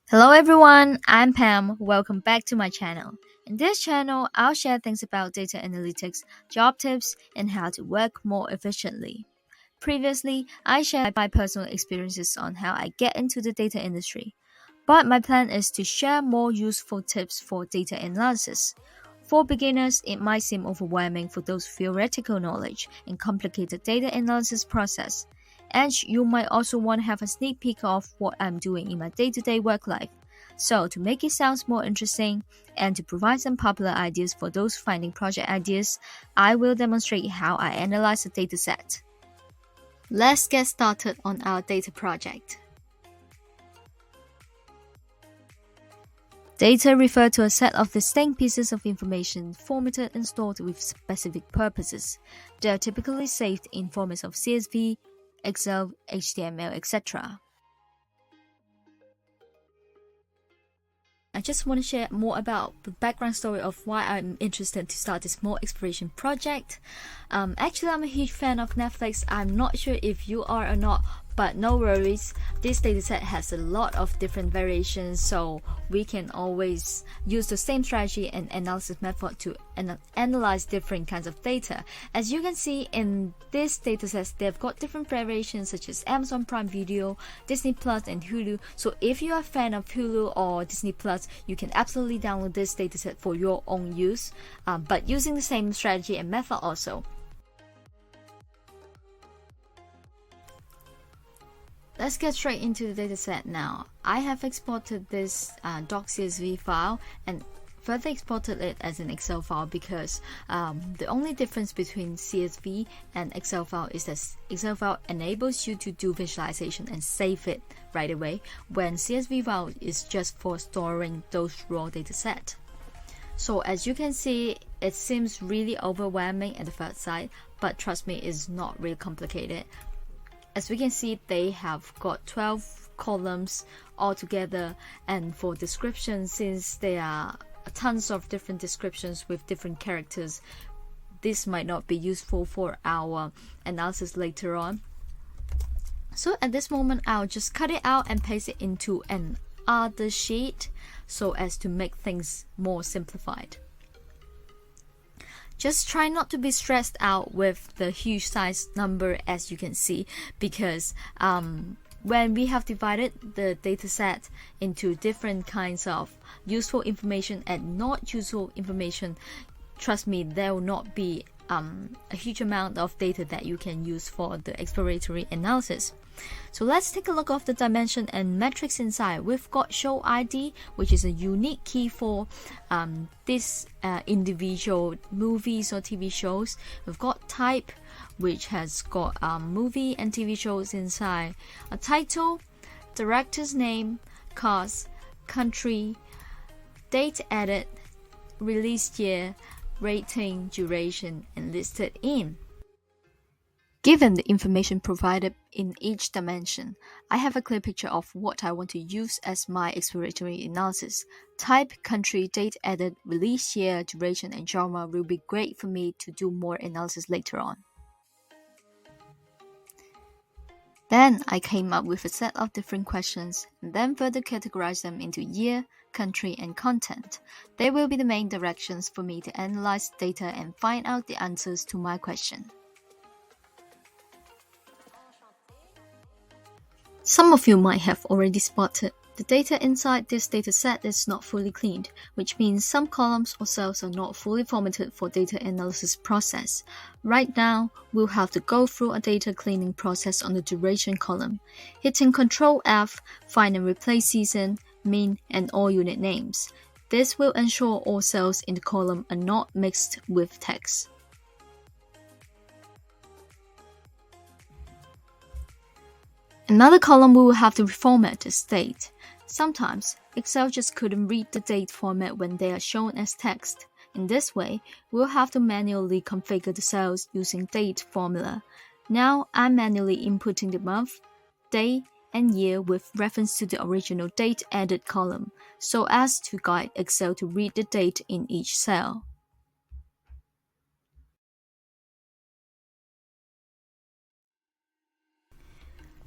Hello everyone, I'm Pam. Welcome back to my channel. In this channel, I'll share things about data analytics, job tips, and how to work more efficiently. Previously, I shared my personal experiences on how I get into the data industry, but my plan is to share more useful tips for data analysis. For beginners, it might seem overwhelming for those theoretical knowledge and complicated data analysis process. And you might also want to have a sneak peek of what I'm doing in my day-to-day work life. So to make it sound more interesting and to provide some popular ideas for those finding project ideas, I will demonstrate how I analyze a dataset. Let's get started on our data project. Data refer to a set of distinct pieces of information formatted and stored with specific purposes. They are typically saved in formats of CSV, Excel, HTML, etc. I just want to share more about the background story of why I'm interested to start this small exploration project. Actually, I'm a huge fan of Netflix. I'm not sure if you are or not, but no worries. This dataset has a lot of different variations, so we can always use the same strategy and analysis method to analyze different kinds of data. As you can see in this dataset, they've got different variations such as Amazon Prime Video, Disney Plus, and Hulu. So if you are a fan of Hulu or Disney Plus, you can absolutely download this dataset for your own use, but using the same strategy and method also. Let's get straight into the dataset now. I have exported this .csv file and further exported it as an Excel file because the only difference between CSV and Excel file is that Excel file enables you to do visualization and save it right away, when CSV file is just for storing those raw data set. So as you can see, it seems really overwhelming at the first sight, but trust me, it's not really complicated. As we can see, they have got 12 columns altogether, and for description, since there are tons of different descriptions with different characters, this might not be useful for our analysis later on. So at this moment, I'll just cut it out and paste it into another sheet so as to make things more simplified. Just try not to be stressed out with the huge size number, as you can see, because when we have divided the dataset into different kinds of useful information and not useful information, trust me, there will not be a huge amount of data that you can use for the exploratory analysis. So let's take a look at the dimension and metrics inside. We've got show ID, which is a unique key for this individual movies or TV shows. We've got type, which has got movie and TV shows inside. A title, director's name, cast, country, date added, release year, rating, duration, and listed in. Given the information provided in each dimension, I have a clear picture of what I want to use as my exploratory analysis. Type, country, date added, release year, duration, and genre will be great for me to do more analysis later on. Then I came up with a set of different questions and then further categorized them into year, country, and content. They will be the main directions for me to analyze data and find out the answers to my question. Some of you might have already spotted the data inside this dataset is not fully cleaned, which means some columns or cells are not fully formatted for data analysis process. Right now, we'll have to go through a data cleaning process on the duration column. Hitting Ctrl F, find and replace season, mean, and all unit names. This will ensure all cells in the column are not mixed with text. Another column we will have to reformat is date. Sometimes, Excel just couldn't read the date format when they are shown as text. In this way, we'll have to manually configure the cells using date formula. Now, I'm manually inputting the month, day, and year with reference to the original date added column, so as to guide Excel to read the date in each cell.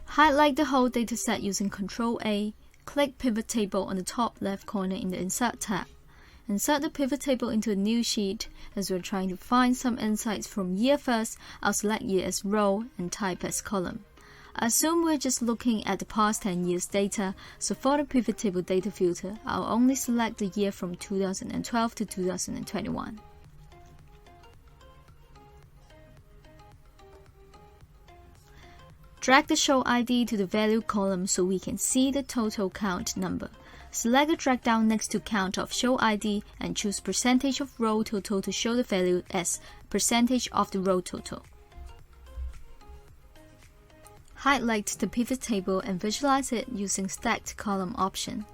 Highlight the whole dataset using Ctrl A, Click Pivot Table on the top left corner in the Insert tab. Insert the pivot table into a new sheet. As we're trying to find some insights from year first, I'll select year as row and type as column. Assume we're just looking at the past 10 years data, so for the pivot table data filter, I'll only select the year from 2012 to 2021. Drag the Show ID to the value column so we can see the total count number. Select the drag down next to count of show ID and choose percentage of row total to show the value as percentage of the row total. Highlight the pivot table and visualize it using stacked column option.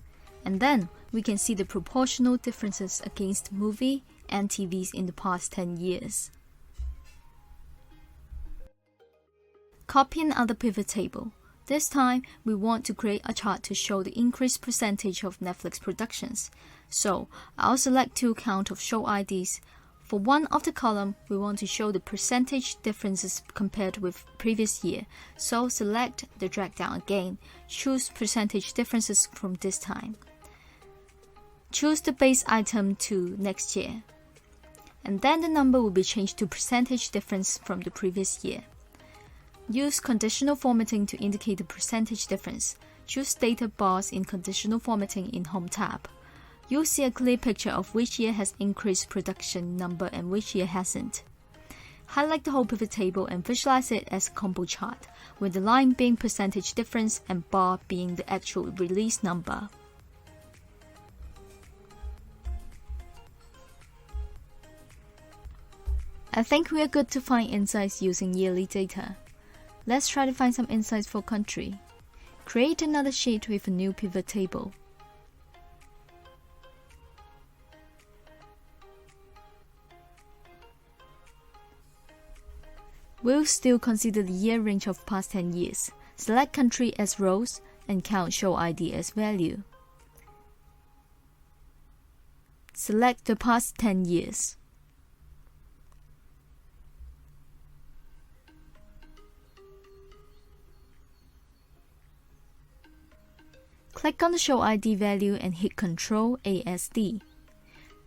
And then we can see the proportional differences against movie and TVs in the past 10 years. Copy another pivot table. This time, we want to create a chart to show the increased percentage of Netflix productions. So, I'll select two count of show IDs. For one of the column, we want to show the percentage differences compared with previous year. So, select the drag down again. Choose percentage differences from this time. Choose the base item to next year. And then the number will be changed to percentage difference from the previous year. Use conditional formatting to indicate the percentage difference. Choose data bars in conditional formatting in Home tab. You'll see a clear picture of which year has increased production number and which year hasn't. Highlight the whole pivot table and visualize it as a combo chart, with the line being percentage difference and bar being the actual release number. I think we are good to find insights using yearly data. Let's try to find some insights for country. Create another sheet with a new pivot table. We'll still consider the year range of past 10 years. Select country as rows and count show ID as value. Select the past 10 years. Click on the Show ID value and hit Ctrl ASD.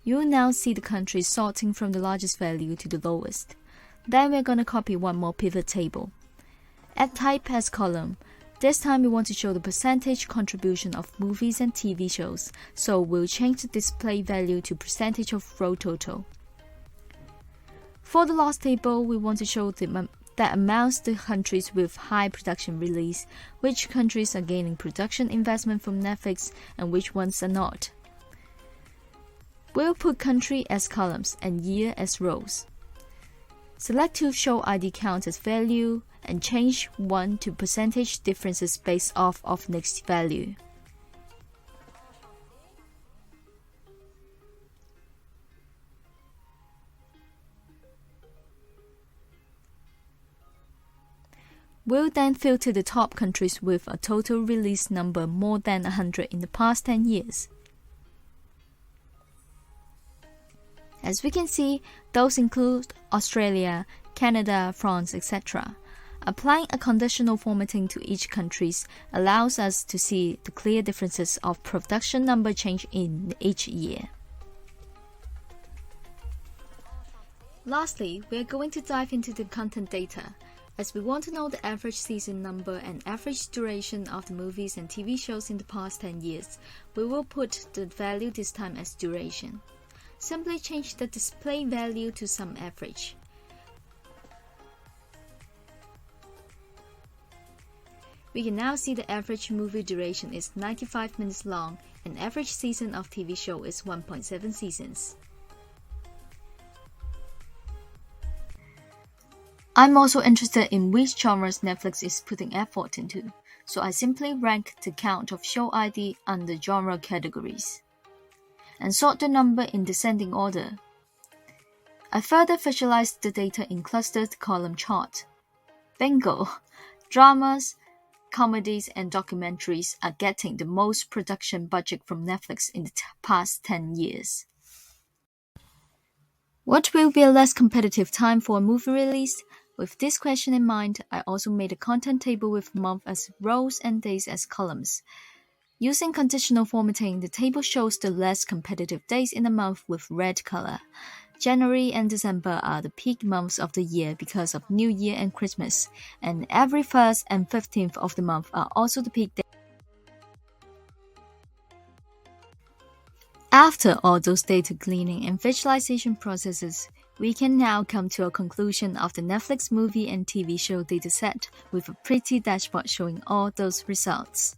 You'll now see the countries sorting from the largest value to the lowest. Then we're going to copy one more pivot table. Add type as column. This time we want to show the percentage contribution of movies and TV shows, so we'll change the display value to percentage of row total. For the last table, we want to show that amounts to countries with high production release, which countries are gaining production investment from Netflix and which ones are not. We'll put country as columns and year as rows. Select two show ID count as value and change one to percentage differences based off of next value. We'll then filter the top countries with a total release number more than 100 in the past 10 years. As we can see, those include Australia, Canada, France, etc. Applying a conditional formatting to each country allows us to see the clear differences of production number change in each year. Lastly, we are going to dive into the content data. As we want to know the average season number and average duration of the movies and TV shows in the past 10 years, we will put the value this time as duration. Simply change the display value to some average. We can now see the average movie duration is 95 minutes long and average season of TV show is 1.7 seasons. I'm also interested in which genres Netflix is putting effort into, so I simply rank the count of show ID under genre categories and sort the number in descending order. I further visualized the data in clustered column chart. Bingo! Dramas, comedies, and documentaries are getting the most production budget from Netflix in the past 10 years. What will be a less competitive time for a movie release? With this question in mind, I also made a content table with month as rows and days as columns. Using conditional formatting, the table shows the less competitive days in the month with red color. January and December are the peak months of the year because of New Year and Christmas, and every 1st and 15th of the month are also the peak days. After all those data cleaning and visualization processes, we can now come to a conclusion of the Netflix movie and TV show dataset with a pretty dashboard showing all those results.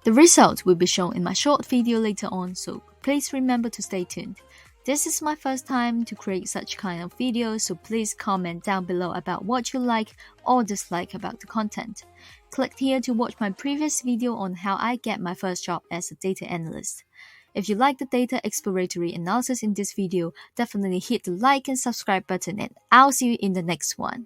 The result will be shown in my short video later on, so please remember to stay tuned. This is my first time to create such kind of videos, so please comment down below about what you like or dislike about the content. Click here to watch my previous video on how I get my first job as a data analyst. If you like the data exploratory analysis in this video, definitely hit the like and subscribe button, and I'll see you in the next one.